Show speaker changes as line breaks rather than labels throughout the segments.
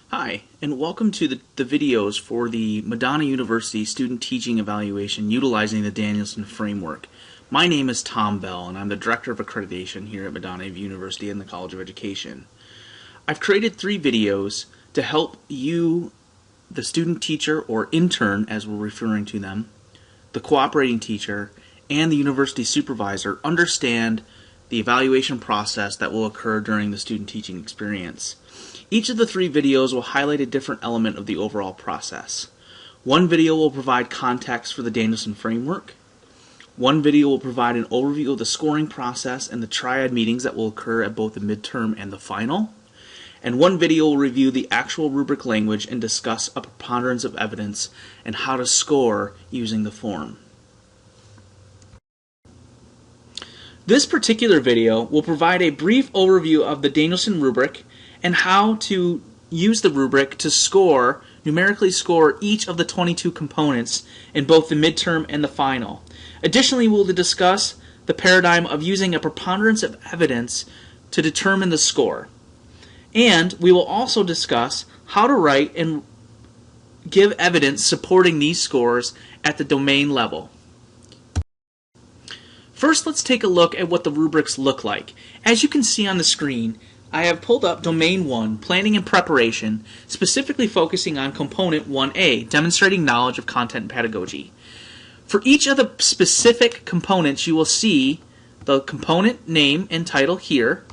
Hi, and welcome to the videos for the Madonna University Student Teaching Evaluation utilizing the Danielson Framework. My name is Tom Bell, and I'm the Director of Accreditation here at Madonna University and the College of Education. I've created 3 videos to help you, the student teacher or intern as we're referring to them, the cooperating teacher, and the university supervisor understand the evaluation process that will occur during the student teaching experience. Each of the 3 videos will highlight a different element of the overall process. One video will provide context for the Danielson Framework. One video will provide an overview of the scoring process and the triad meetings that will occur at both the midterm and the final. And one video will review the actual rubric language and discuss a preponderance of evidence and how to score using the form. This particular video will provide a brief overview of the Danielson rubric and how to use the rubric to numerically score each of the 22 components in both the midterm and the final. Additionally, we'll discuss the paradigm of using a preponderance of evidence to determine the score. And we will also discuss how to write and give evidence supporting these scores at the domain level. First, let's take a look at what the rubrics look like. As you can see on the screen, I have pulled up Domain 1, Planning and Preparation, specifically focusing on Component 1A, Demonstrating Knowledge of Content and Pedagogy. For each of the specific components, you will see the component name and title here,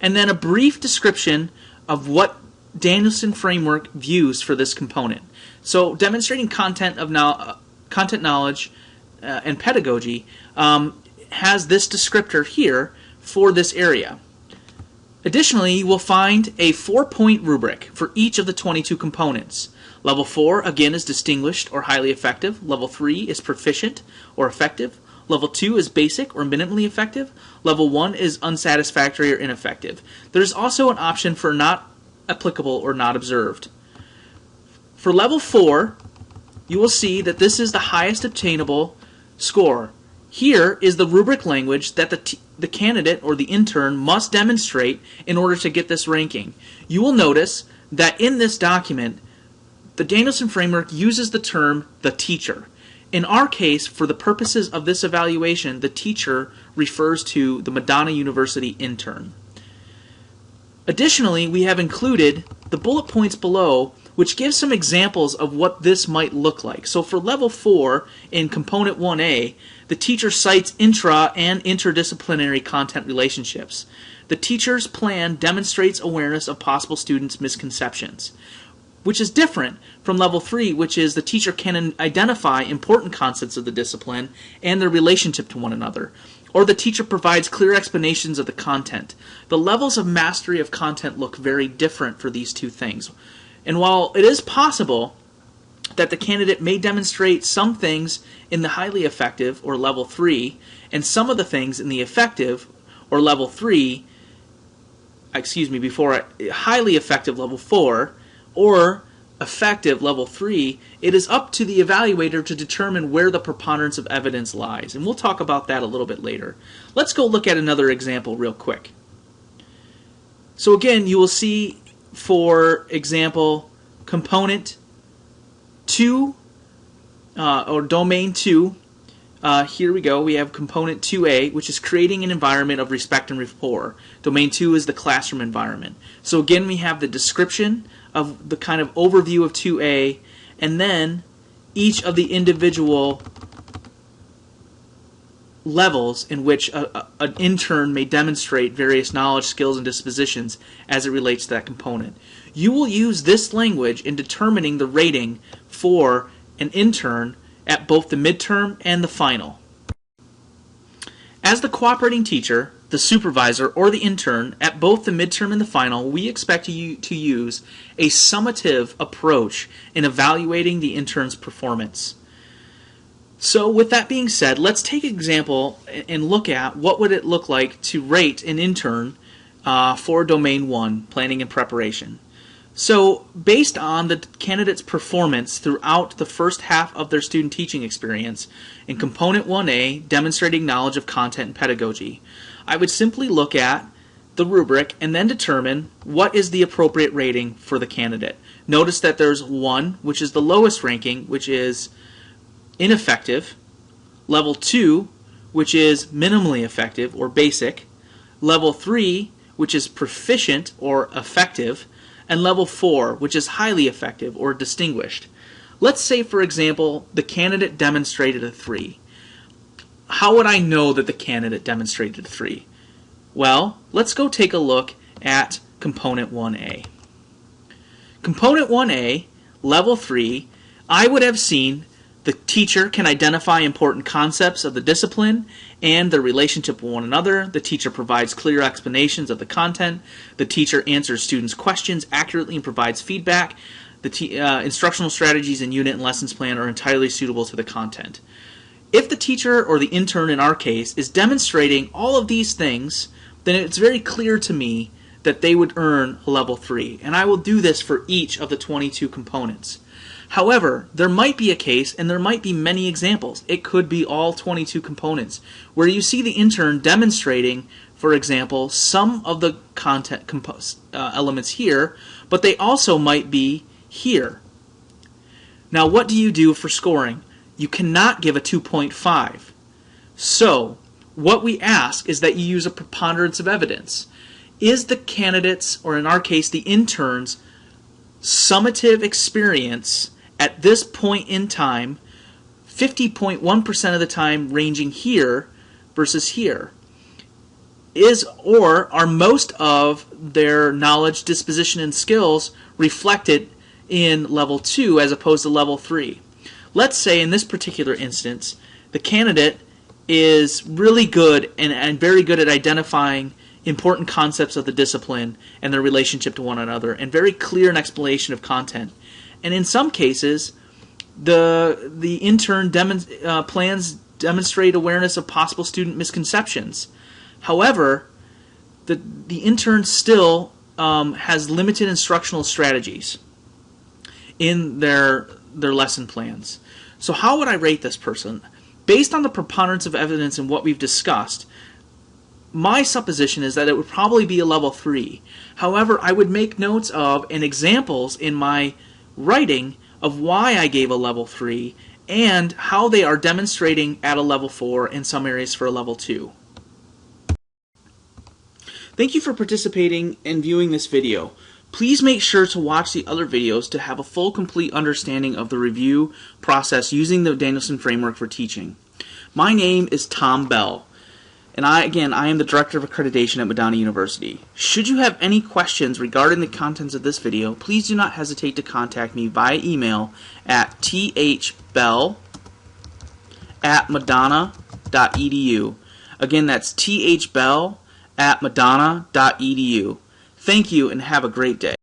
and then a brief description of what Danielson Framework views for this component. So, demonstrating content knowledge and pedagogy has this descriptor here for this area. Additionally, you will find a 4-point rubric for each of the 22 components. Level 4, again, is distinguished or highly effective. Level 3 is proficient or effective. Level 2 is basic or minimally effective. Level 1 is unsatisfactory or ineffective. There's also an option for not applicable or not observed. For Level 4, you will see that this is the highest obtainable score. Here is the rubric language that the candidate or the intern must demonstrate in order to get this ranking. You will notice that in this document, the Danielson Framework uses the term the teacher. In our case, for the purposes of this evaluation, the teacher refers to the Madonna University intern. Additionally, we have included the bullet points below, which gives some examples of what this might look like. So for Level 4 in Component 1A, the teacher cites intra- and interdisciplinary content relationships. The teacher's plan demonstrates awareness of possible students' misconceptions, which is different from Level 3, which is the teacher can identify important concepts of the discipline and their relationship to one another, or the teacher provides clear explanations of the content. The levels of mastery of content look very different for these two things. And while it is possible that the candidate may demonstrate some things in the highly effective, or Level 3, and some of the things in the effective, or Level 3, highly effective Level 4, or effective Level 3, it is up to the evaluator to determine where the preponderance of evidence lies. And we'll talk about that a little bit later. Let's go look at another example real quick. So again, you will see, for example, Component 2, or Domain 2, here we go, we have Component 2A, which is creating an environment of respect and rapport. Domain 2 is the classroom environment. So again, we have the description of the kind of overview of 2A, and then each of the individual levels in which an intern may demonstrate various knowledge, skills, and dispositions as it relates to that component. You will use this language in determining the rating for an intern at both the midterm and the final. As the cooperating teacher, the supervisor, or the intern at both the midterm and the final, we expect you to use a summative approach in evaluating the intern's performance. So with that being said, let's take an example and look at what would it look like to rate an intern for Domain 1, Planning and Preparation. So based on the candidate's performance throughout the first half of their student teaching experience in Component 1A, Demonstrating Knowledge of Content and Pedagogy, I would simply look at the rubric and then determine what is the appropriate rating for the candidate. Notice that there's 1, which is the lowest ranking, which is ineffective, level 2, which is minimally effective or basic, level 3, which is proficient or effective, and level 4, which is highly effective or distinguished. Let's say, for example, the candidate demonstrated a 3. How would I know that the candidate demonstrated a 3? Well, let's go take a look at Component 1A. Component 1A, Level 3, I would have seen the teacher can identify important concepts of the discipline and their relationship with one another. The teacher provides clear explanations of the content. The teacher answers students' questions accurately and provides feedback. The instructional strategies and unit and lessons plan are entirely suitable to the content. If the teacher, or the intern in our case, is demonstrating all of these things, then it's very clear to me that they would earn a level 3. And I will do this for each of the 22 components. However, there might be a case, and there might be many examples. It could be all 22 components, where you see the intern demonstrating, for example, some of the content elements here, but they also might be here. Now, what do you do for scoring? You cannot give a 2.5. So, what we ask is that you use a preponderance of evidence. Is the candidate's, or in our case, the intern's, summative experience at this point in time 50.1% of the time ranging here versus here? Or are most of their knowledge, disposition, and skills reflected in level 2 as opposed to level 3? Let's say in this particular instance, the candidate is really good and very good at identifying important concepts of the discipline and their relationship to one another, and very clear in explanation of content. And in some cases, the intern plans demonstrate awareness of possible student misconceptions. However, the intern still has limited instructional strategies in their lesson plans. So how would I rate this person? Based on the preponderance of evidence and what we've discussed, my supposition is that it would probably be a level 3. However, I would make notes of and examples in my writing of why I gave a level 3 and how they are demonstrating at a level 4, in some areas for a level 2. Thank you for participating and viewing this video. Please make sure to watch the other videos to have a full, complete understanding of the review process using the Danielson framework for teaching. My name is Tom Bell, and I am the Director of Accreditation at Madonna University. Should you have any questions regarding the contents of this video, please do not hesitate to contact me via email at thbell@madonna.edu. Again, that's thbell@madonna.edu. Thank you and have a great day.